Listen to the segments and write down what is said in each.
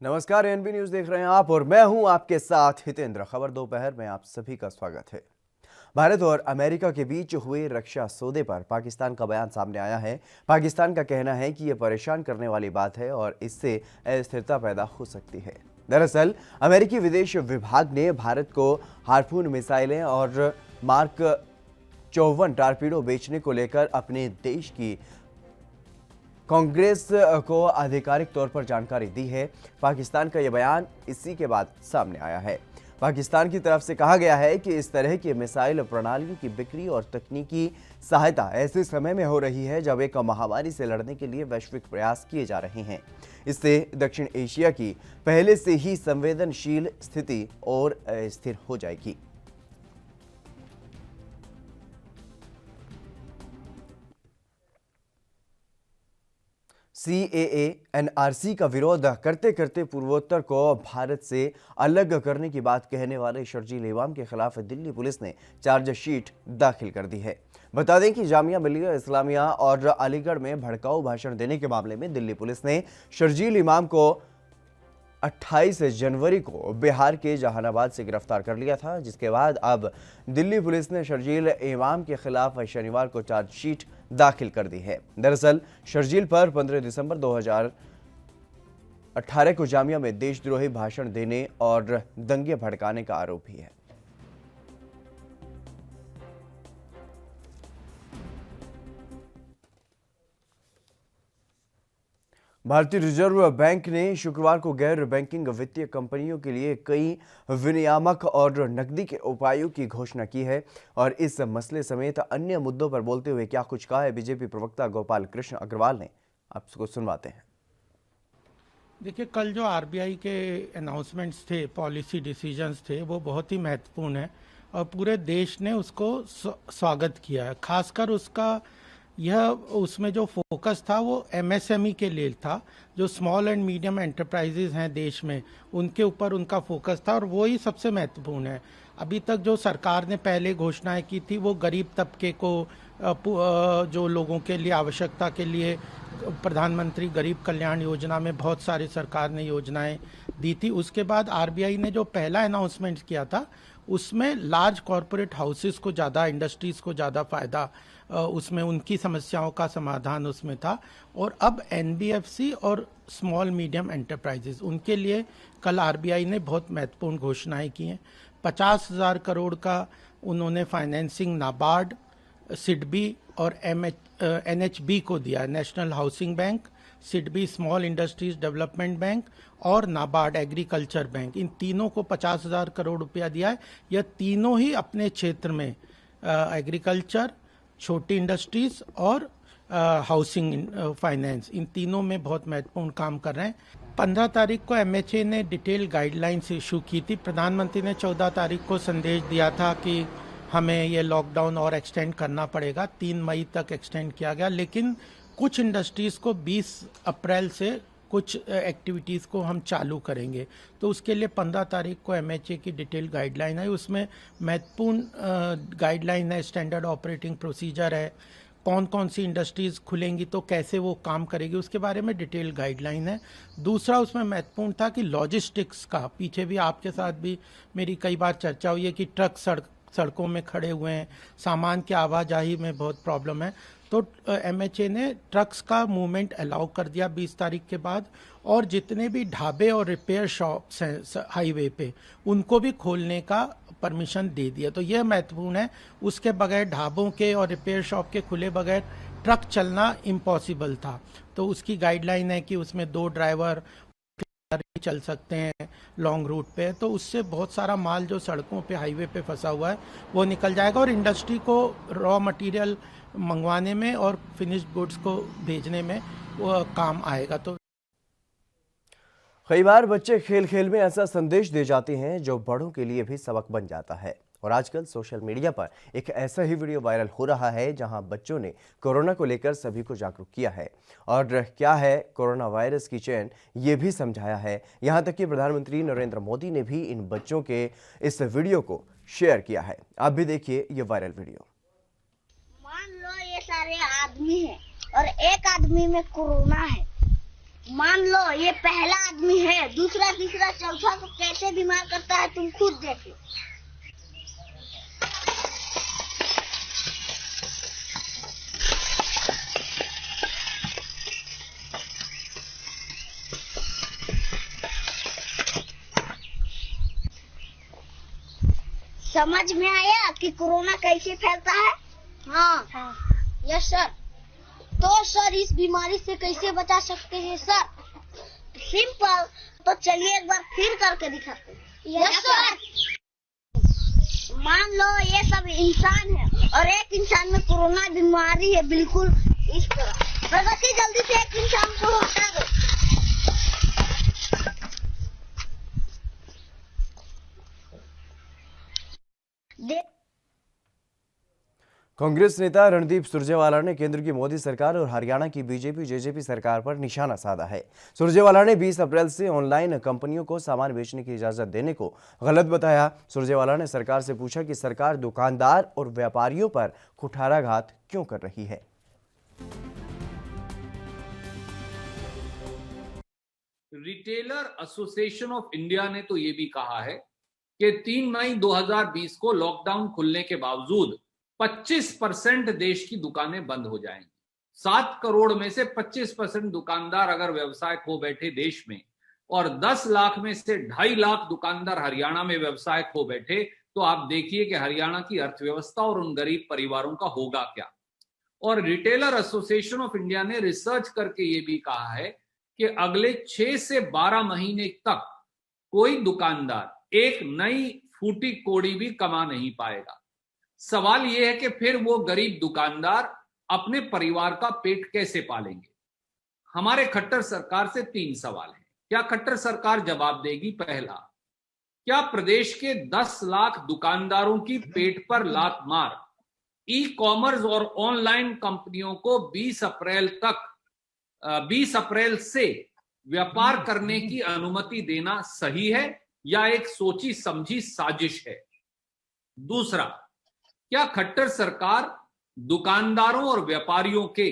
नमस्कार, NB news देख रहे हैं आप और मैं हूं आपके साथ हितेंद्र। खबर दोपहर में आप सभी का स्वागत है। भारत और अमेरिका के बीच हुए रक्षा सौदे पर पाकिस्तान का बयान सामने आया है। पाकिस्तान का कहना है कि यह परेशान करने वाली बात है और इससे अस्थिरता पैदा हो सकती है। दरअसल अमेरिकी विदेश विभाग ने भारत को हार्पून मिसाइलें और मार्क 54 टारपीडो बेचने को लेकर अपने देश की कांग्रेस को आधिकारिक तौर पर जानकारी दी है। पाकिस्तान का यह बयान इसी के बाद सामने आया है। पाकिस्तान की तरफ से कहा गया है कि इस तरह की मिसाइल प्रणालियों की बिक्री और तकनीकी सहायता ऐसे समय में हो रही है जब एक महामारी से लड़ने के लिए वैश्विक प्रयास किए जा रहे हैं। इससे दक्षिण एशिया की पहले से ही संवेदनशील स्थिति और अस्थिर हो जाएगी। सीएए एनआरसी का विरोध करते करते पूर्वोत्तर को भारत से अलग करने की बात कहने वाले शर्जील इमाम के खिलाफ दिल्ली पुलिस ने चार्जशीट दाखिल कर दी है। बता दें कि जामिया मिलिया इस्लामिया और अलीगढ़ में भड़काऊ भाषण देने के मामले में दिल्ली पुलिस ने शर्जील इमाम को 28 जनवरी को बिहार के जहानाबाद से गिरफ्तार कर लिया था, जिसके बाद अब दिल्ली पुलिस ने शर्जील इमाम के खिलाफ शनिवार को चार्जशीट दाखिल कर दी है। दरअसल शर्जील पर 15 दिसंबर 2018 को जामिया में देशद्रोही भाषण देने और दंगे भड़काने का आरोप भी है। भारतीय रिजर्व बैंक ने शुक्रवार को गैर बैंकिंग वित्तीय कंपनियों के लिए कई विनियामक और नकदी के उपायों की घोषणा की है और इस मसले समेत अन्य मुद्दों पर बोलते हुए क्या कुछ कहा है बीजेपी प्रवक्ता गोपाल कृष्ण अग्रवाल ने, आपको सुनवाते हैं। देखिए, कल जो आरबीआई के अनाउंसमेंट्स थे, पॉलिसी डिसीजंस थे, वो बहुत ही महत्वपूर्ण है और पूरे देश ने उसको स्वागत किया है। खासकर उसमें जो फोकस था वो एमएसएमई के लिए था, जो स्मॉल एंड मीडियम एंटरप्राइजेज हैं देश में, उनके ऊपर उनका फोकस था और वो ही सबसे महत्वपूर्ण है। अभी तक जो सरकार ने पहले घोषणाएं की थी वो गरीब तबके को, जो लोगों के लिए आवश्यकता के लिए प्रधानमंत्री गरीब कल्याण योजना में बहुत सारी सरकार ने योजनाएं दी थी। उसके बाद आरबीआई ने जो पहला अनाउंसमेंट किया था उसमें लार्ज कॉरपोरेट हाउसेस को ज़्यादा, इंडस्ट्रीज़ को ज़्यादा फ़ायदा, उसमें उनकी समस्याओं का समाधान उसमें था। और अब एनबीएफसी और स्मॉल मीडियम एंटरप्राइजेस, उनके लिए कल आरबीआई ने बहुत महत्वपूर्ण घोषणाएं की हैं। 50,000 करोड़ का उन्होंने फाइनेंसिंग नाबार्ड, सिडबी और एनएचबी को दिया, national housing bank, SIDBI small industries development bank और नाबार्ड एग्रीकल्चर बैंक, इन तीनों को 50,000 करोड़ रुपया दिया है। यह तीनों ही अपने क्षेत्र में एग्रीकल्चर, छोटी इंडस्ट्रीज और हाउसिंग फाइनेंस, इन तीनों में बहुत महत्वपूर्ण काम कर रहे हैं। 15 तारीख को एमएचए ने डिटेल गाइडलाइंस इशू की थी। प्रधानमंत्री ने 14 तारीख को संदेश दिया था कि हमें ये लॉकडाउन और एक्सटेंड करना पड़ेगा, 3 मई तक एक्सटेंड किया गया, लेकिन कुछ इंडस्ट्रीज़ को 20 अप्रैल से कुछ एक्टिविटीज़ को हम चालू करेंगे। तो उसके लिए 15 तारीख को एमएचए की डिटेल गाइडलाइन है। उसमें महत्वपूर्ण गाइडलाइन है, स्टैंडर्ड ऑपरेटिंग प्रोसीजर है, कौन कौन सी इंडस्ट्रीज़ खुलेंगी तो कैसे वो काम करेगी, उसके बारे में डिटेल गाइडलाइन है। दूसरा उसमें महत्वपूर्ण था कि लॉजिस्टिक्स का, पीछे भी आपके साथ भी मेरी कई बार चर्चा हुई है कि ट्रक सड़कों में खड़े हुए हैं, सामान की आवाजाही में बहुत प्रॉब्लम है, तो एमएचए ने ट्रक्स का मूवमेंट अलाउ कर दिया 20 तारीख के बाद। और जितने भी ढाबे और रिपेयर शॉप्स हैं हाईवे पे, उनको भी खोलने का परमिशन दे दिया। तो यह महत्वपूर्ण है, उसके बगैर, ढाबों के और रिपेयर शॉप के खुले बगैर ट्रक चलना इम्पॉसिबल था। तो उसकी गाइडलाइन है कि उसमें 2 ड्राइवर चल सकते हैं लॉन्ग रूट पे, तो उससे बहुत सारा माल जो सड़कों पे, हाईवे पे फंसा हुआ है वो निकल जाएगा और इंडस्ट्री को रॉ मटेरियल मंगवाने में और फिनिश्ड गुड्स को भेजने में वो काम आएगा। तो कई बार बच्चे खेल खेल में ऐसा संदेश दे जाते हैं जो बड़ों के लिए भी सबक बन जाता है और आजकल सोशल मीडिया पर एक ऐसा ही वीडियो वायरल हो रहा है जहां बच्चों ने कोरोना को लेकर सभी को जागरूक किया है और क्या है कोरोना वायरस की चेन ये भी समझाया है। यहां तक कि प्रधानमंत्री नरेंद्र मोदी ने भी इन बच्चों के इस वीडियो को शेयर किया है। आप भी देखिए ये वायरल वीडियो। मान लो ये सारे आदमी हैं और एक आदमी में कोरोना है मान लो ये पहला आदमी है, दूसरा तीसरा चौथा को कैसे बीमार करता है तुम खुद देख लो। समझ में आया कि कोरोना कैसे फैलता है? हाँ। Yes sir. तो सर इस बीमारी से कैसे बचा सकते हैं सर? सिंपल। तो चलिए एक बार फिर करके दिखाते हैं। Yes sir. मान लो ये सब इंसान है और एक इंसान में कोरोना बीमारी है, बिल्कुल इस तरह। प्रगति जल्दी से एक इंसान को हटा दो। कांग्रेस नेता रणदीप सुरजेवाला ने केंद्र की मोदी सरकार और हरियाणा की बीजेपी जेजेपी सरकार पर निशाना साधा है। सुरजेवाला ने 20 अप्रैल से ऑनलाइन कंपनियों को सामान बेचने की इजाजत देने को गलत बताया। सुरजेवाला ने सरकार से पूछा कि सरकार दुकानदार और व्यापारियों पर कुठाराघात क्यों कर रही है। रिटेलर एसोसिएशन ऑफ इंडिया ने तो ये भी कहा है कि 3 मई 2020 को लॉकडाउन खुलने के बावजूद 25% देश की दुकानें बंद हो जाएंगी। 7 करोड़ में से 25% दुकानदार अगर व्यवसाय खो बैठे देश में और 10 लाख में से 2.5 लाख दुकानदार हरियाणा में व्यवसाय खो बैठे, तो आप देखिए कि हरियाणा की अर्थव्यवस्था और उन गरीब परिवारों का होगा क्या। और रिटेलर एसोसिएशन ऑफ इंडिया ने रिसर्च करके ये भी कहा है कि अगले 6 से 12 महीने तक कोई दुकानदार एक नई फूटी कोड़ी भी कमा नहीं पाएगा। सवाल यह है कि फिर वो गरीब दुकानदार अपने परिवार का पेट कैसे पालेंगे। हमारे खट्टर सरकार से 3 सवाल हैं। क्या खट्टर सरकार जवाब देगी? पहला, क्या प्रदेश के 10 लाख दुकानदारों की पेट पर लात मार ई कॉमर्स और ऑनलाइन कंपनियों को 20 अप्रैल से व्यापार करने की अनुमति देना सही है या एक सोची समझी साजिश है? दूसरा, क्या खट्टर सरकार दुकानदारों और व्यापारियों के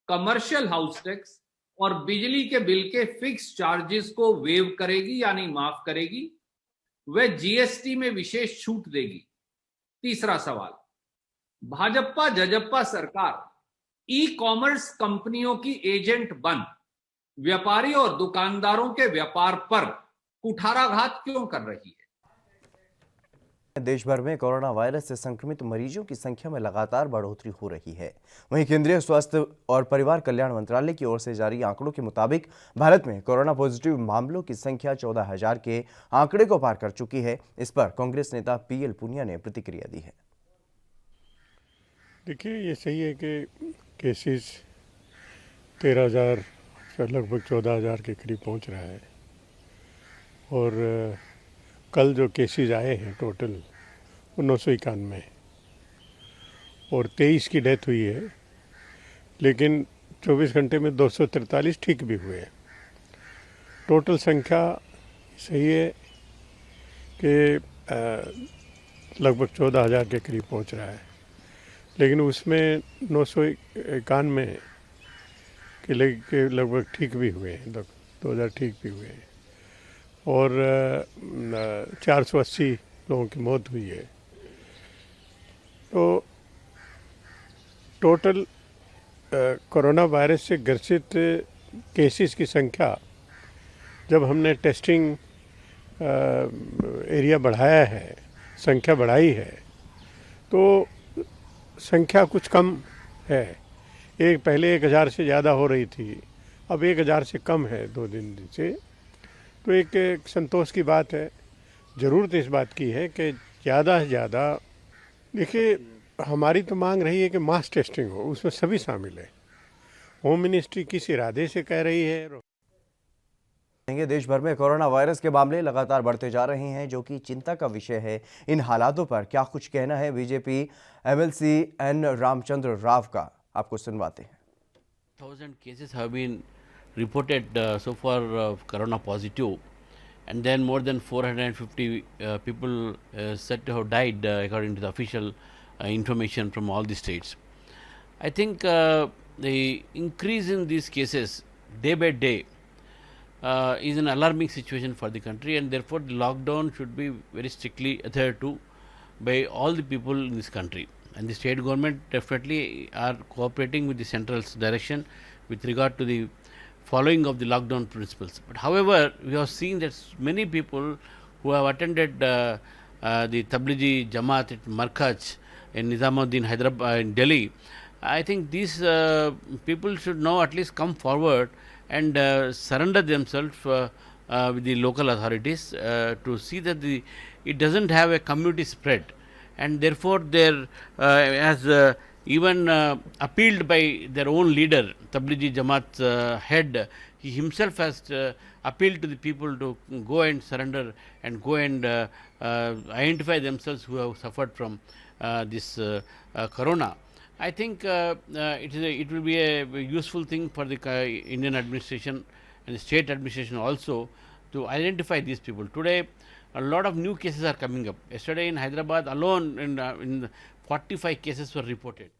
कमर्शियल हाउस टैक्स और बिजली के बिल के फिक्स चार्जेस को वेव करेगी यानी माफ करेगी? वह जीएसटी में विशेष छूट देगी? तीसरा सवाल, भाजपा जजप्पा सरकार ई कॉमर्स कंपनियों की एजेंट बन व्यापारी और दुकानदारों के व्यापार पर कुठाराघात क्यों कर रही है? देश भर में कोरोना वायरस से संक्रमित मरीजों की संख्या में लगातार बढ़ोतरी हो रही है। वहीं केंद्रीय स्वास्थ्य और परिवार कल्याण मंत्रालय की ओर से जारी आंकड़ों के मुताबिक भारत में कोरोना पॉजिटिव मामलों की संख्या 14,000 के आंकड़े को पार कर चुकी है। इस पर कांग्रेस नेता पीएल पुनिया ने प्रतिक्रिया दी है। देखिए, ये सही है कि केसेस 13,000 से लगभग 14,000 के करीब पहुंच रहा है और कल जो केसेस आए हैं टोटल 991 और 23 की डेथ हुई है, लेकिन 24 घंटे में 243 ठीक भी हुए हैं। टोटल संख्या सही है कि लगभग 14,000 के करीब पहुंच रहा है, लेकिन उसमें 991 के लगभग ठीक भी हुए हैं, 2,000 ठीक भी हुए हैं और 480 लोगों की मौत हुई है। तो टोटल कोरोना वायरस से ग्रसित केसेस की संख्या, जब हमने टेस्टिंग एरिया बढ़ाया है, संख्या बढ़ाई है, तो संख्या कुछ कम है। पहले 1,000 से ज़्यादा हो रही थी, अब 1,000 से कम है 2 दिन से। तो एक संतोष की बात है। ज़रूरत इस बात की है कि ज़्यादा से ज़्यादा, देखिए हमारी तो मांग रही है कि मास टेस्टिंग हो, उसमें सभी शामिल है। होम मिनिस्ट्री किस इरादे से कह रही है। देश भर में कोरोना वायरस के मामले लगातार बढ़ते जा रहे हैं, जो कि चिंता का विषय है। इन हालातों पर क्या कुछ कहना है BJP MLC N Ramchandra Rao का, आपको सुनवाते हैं। 1,000 cases have been reported so far corona positive, and then more than 450 people said to have died according to the official information from all the states. I think the increase in these cases day by day is an alarming situation for the country, and therefore the lockdown should be very strictly adhered to by all the people in this country. And the state government definitely are cooperating with the central's direction with regard to the following of the lockdown principles. But however, we have seen that many people who have attended the Tablighi Jamaat at Markaz in Nizamuddin, Hyderabad, in Delhi, I think these people should now at least come forward and surrender themselves with the local authorities to see that it doesn't have a community spread, and therefore there as even appealed by their own leader, Tablighi Jamaat's head, he himself has appealed to the people to go and surrender and go and identify themselves who have suffered from this corona. I think it will be a useful thing for the Indian administration and the state administration also to identify these people. Today, a lot of new cases are coming up. Yesterday in Hyderabad alone, in 45 cases were reported.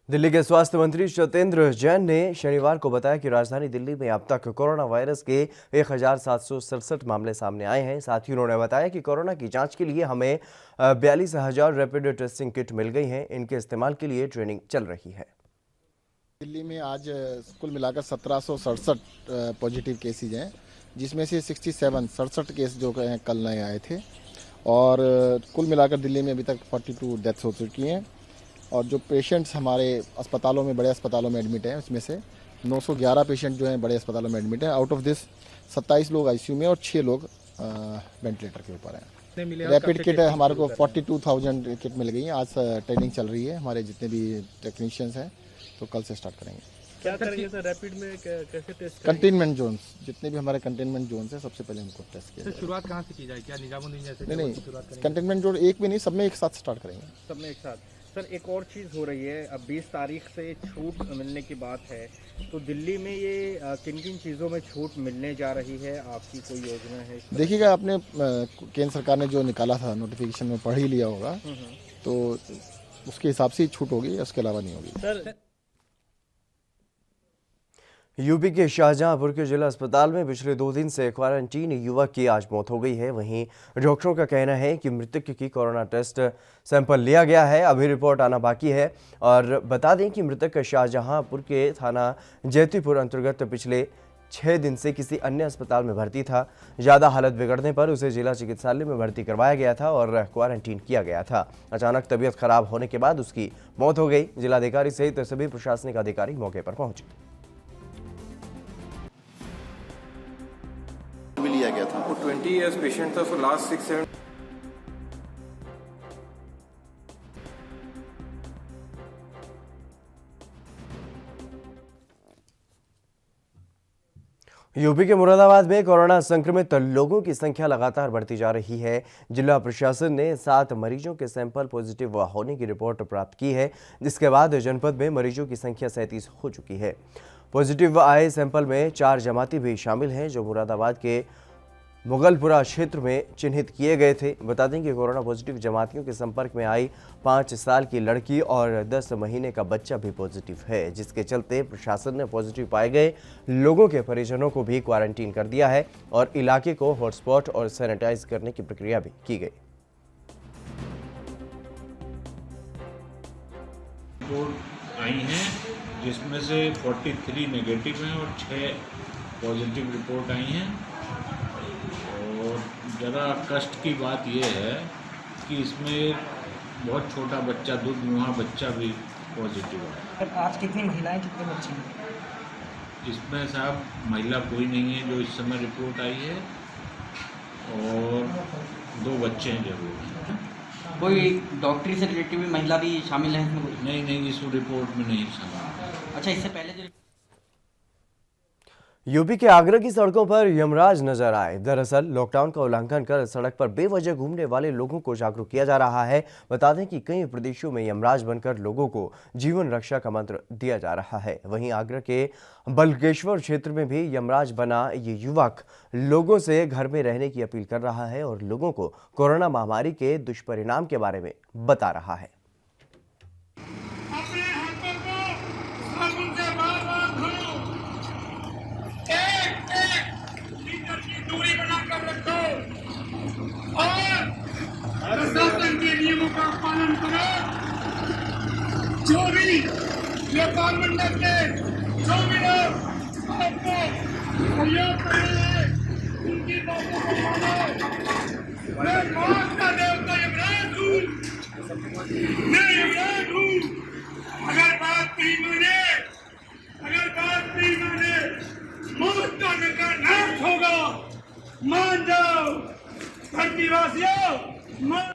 Delhi के स्वास्थ्य मंत्री सत्येंद्र जैन ने शनिवार को बताया कि राजधानी दिल्ली में अब तक कोरोना वायरस के 1767 मामले सामने आए हैं। साथ ही उन्होंने बताया कि कोरोना की जांच के लिए हमें 42,000 रैपिड टेस्टिंग किट मिल गई हैं। इनके इस्तेमाल के लिए ट्रेनिंग चल रही है। दिल्ली में आज कुल मिलाकर 1767 पॉजिटिव केसेज हैं, जिसमें से 67 केस जो हैं कल नए आए थे, और कुल मिलाकर दिल्ली में अभी तक 42 डेथ्स हो चुकी हैं। और जो पेशेंट्स हमारे अस्पतालों में, बड़े अस्पतालों में एडमिट हैं, उसमें से 911 पेशेंट जो हैं बड़े अस्पतालों में एडमिट हैं। आउट ऑफ दिस 27 लोग आईसीयू में और 6 लोग वेंटिलेटर के ऊपर हैं। रैपिड किट हमारे को 42,000 किट मिल गई हैं। आज ट्रेनिंग चल रही है, हमारे जितने भी टेक्नीशियंस हैं तो कल से स्टार्ट करेंगे। क्या करेंगे सर? रैपिड में कैसे टेस्ट? कंटेनमेंट जोन्स, जितने भी हमारे कंटेनमेंट जोन्स हैं, सबसे पहले उनको टेस्ट किया जाएगा। शुरुआत कहाँ से की जाए? क्या निजामुद्दीन जैसे? नहीं, कंटेनमेंट जोन एक भी नहीं, सब में एक साथ स्टार्ट करेंगे। सब में एक साथ। सर, एक और चीज़ हो रही है, अब 20 तारीख से छूट मिलने की बात है, तो दिल्ली में ये किन किन चीज़ों में छूट मिलने जा रही है? आपकी कोई योजना है? देखिएगा, आपने केंद्र सरकार ने जो निकाला था नोटिफिकेशन में पढ़ ही लिया होगा, तो उसके हिसाब से ही छूट होगी, उसके अलावा नहीं होगी। सर, यूपी के शाहजहांपुर के जिला अस्पताल में पिछले 2 दिन से क्वारंटीन युवक की आज मौत हो गई है। वहीं डॉक्टरों का कहना है कि मृतक की कोरोना टेस्ट सैंपल लिया गया है, अभी रिपोर्ट आना बाकी है। और बता दें कि मृतक शाहजहांपुर के थाना जैतीपुर अंतर्गत पिछले 6 दिन से किसी अन्य अस्पताल में भर्ती था। ज़्यादा हालत बिगड़ने पर उसे जिला चिकित्सालय में भर्ती करवाया गया था और क्वारंटीन किया गया था। अचानक तबीयत खराब होने के बाद उसकी मौत हो गई। जिलाधिकारी सहित सभी प्रशासनिक अधिकारी मौके पर पहुंचे। लिया गया था। वो 20 इयर्स पेशेंट था, सो लास्ट 6-7 यूपी के मुरादाबाद में कोरोना संक्रमित लोगों की संख्या लगातार बढ़ती जा रही है। जिला प्रशासन ने 7 मरीजों के सैंपल पॉजिटिव होने की रिपोर्ट प्राप्त की है, जिसके बाद जनपद में मरीजों की संख्या 37 हो चुकी है। पॉजिटिव आए सैंपल में 4 जमाती भी शामिल हैं, जो मुरादाबाद के मुगलपुरा क्षेत्र में चिन्हित किए गए थे। बता दें कि कोरोना पॉजिटिव जमातियों के संपर्क में आई 5 साल की लड़की और 10 महीने का बच्चा भी पॉजिटिव है, जिसके चलते प्रशासन ने पॉजिटिव पाए गए लोगों के परिजनों को भी क्वारंटीन कर दिया है और इलाके को हॉटस्पॉट और सैनिटाइज करने की प्रक्रिया भी की गई। रिपोर्ट आई हैं, जिसमें से 43 नेगेटिव हैं और 6 पॉजिटिव रिपोर्ट आई हैं। और ज़रा कष्ट की बात यह है कि इसमें बहुत छोटा बच्चा, दूध मुहा बच्चा भी पॉजिटिव है। आज कितनी महिलाएं, कितने बच्चे हैं? इसमें साहब महिला कोई नहीं है जो इस समय रिपोर्ट आई है, और 2 बच्चे हैं जरूर हैं। कोई डॉक्टरी से रिलेटेड भी महिला भी शामिल है इसमें? नहीं, इस रिपोर्ट में नहीं शामिल। अच्छा, इससे पहले जो यूपी के आगरा की सड़कों पर यमराज नजर आए। दरअसल लॉकडाउन का उल्लंघन कर सड़क पर बेवजह घूमने वाले लोगों को जागरूक किया जा रहा है। बता दें कि कई प्रदेशों में यमराज बनकर लोगों को जीवन रक्षा का मंत्र दिया जा रहा है। वहीं आगरा के बलकेश्वर क्षेत्र में भी यमराज बना ये युवक लोगों से घर में रहने की अपील कर रहा है और लोगों को कोरोना महामारी के दुष्परिणाम के बारे में बता रहा है। जो भी व्यापार मंडल के जो भी लोग आपको सहयोग कर रहे हैं उनकी बातों को मानो। मैं मौत का देवता यमराज हूँ, मैं यमराज हूँ। अगर बात नहीं माने मौत का नरक होगा। मान जाओ धरतीवासियों, मान।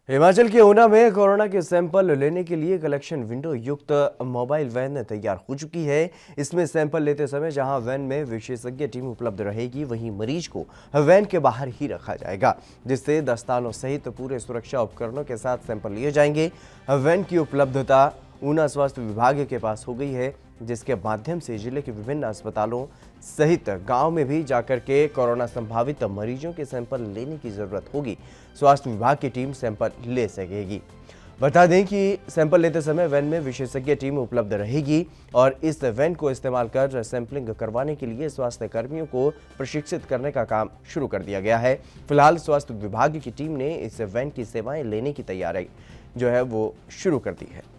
हिमाचल के ऊना में कोरोना के सैंपल लेने के लिए कलेक्शन विंडो युक्त मोबाइल वैन तैयार हो चुकी है। इसमें सैंपल लेते समय जहां वैन में विशेषज्ञ टीम उपलब्ध रहेगी, वहीं मरीज को वैन के बाहर ही रखा जाएगा, जिससे दस्तानों सहित पूरे सुरक्षा उपकरणों के साथ सैंपल लिए जाएंगे। वैन की उपलब्धता ऊना स्वास्थ्य विभाग के पास हो गई है, जिसके माध्यम से जिले के विभिन्न अस्पतालों सहित गांव में भी जाकर के कोरोना संभावित मरीजों के सैंपल लेने की जरूरत होगी, स्वास्थ्य विभाग की टीम सैंपल ले सकेगी। बता दें कि सैंपल लेते समय वैन में विशेषज्ञ टीम उपलब्ध रहेगी और इस वैन को इस्तेमाल कर सैंपलिंग करवाने के लिए स्वास्थ्य कर्मियों को प्रशिक्षित करने का काम शुरू कर दिया गया है। फिलहाल स्वास्थ्य विभाग की टीम ने इस वैन की सेवाएं लेने की तैयारी जो है वो शुरू कर दी है।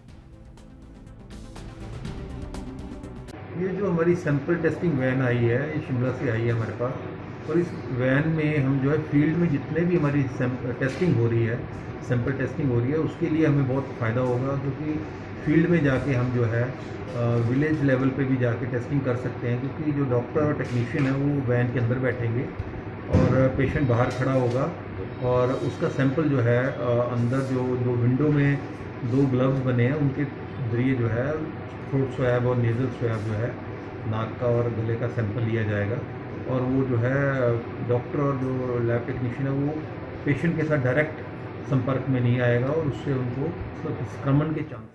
ये जो हमारी सैंपल टेस्टिंग वैन आई है, ये शिमला से आई है हमारे पास, और इस वैन में हम जो है फील्ड में जितने भी हमारी टेस्टिंग हो रही है, सैंपल टेस्टिंग हो रही है, उसके लिए हमें बहुत फ़ायदा होगा, क्योंकि फील्ड में जाके हम जो है विलेज लेवल पे भी जाके टेस्टिंग कर सकते हैं, क्योंकि जो डॉक्टर और टेक्नीशियन है वो वैन के अंदर बैठेंगे और पेशेंट बाहर खड़ा होगा और उसका सैंपल जो है अंदर जो विंडो में 2 ग्लव्स बने हैं उनके जरिए जो है थ्रोट स्वैब और नेज़ल स्वैब जो है नाक का और गले का सैंपल लिया जाएगा, और वो जो है डॉक्टर और जो लैब टेक्नीशियन है वो पेशेंट के साथ डायरेक्ट संपर्क में नहीं आएगा और उससे उनको संक्रमण के चांसेस।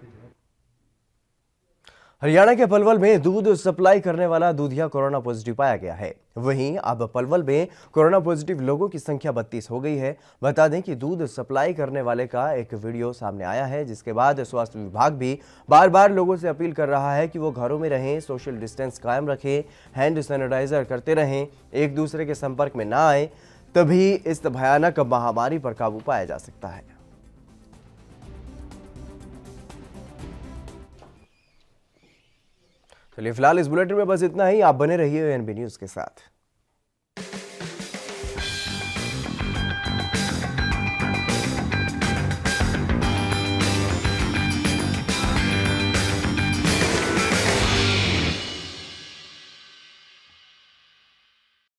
हरियाणा के पलवल में दूध सप्लाई करने वाला दूधिया कोरोना पॉजिटिव पाया गया है। वहीं अब पलवल में कोरोना पॉजिटिव लोगों की संख्या 32 हो गई है। बता दें कि दूध सप्लाई करने वाले का एक वीडियो सामने आया है, जिसके बाद स्वास्थ्य विभाग भी बार बार लोगों से अपील कर रहा है कि वो घरों में रहें, सोशल डिस्टेंस कायम रखें, हैंड सैनिटाइजर करते रहें, एक दूसरे के संपर्क में ना आए, तभी इस भयानक महामारी पर काबू पाया जा सकता है। चलिए फिलहाल इस बुलेटिन में बस इतना ही। आप बने रहिए एनबी न्यूज के साथ।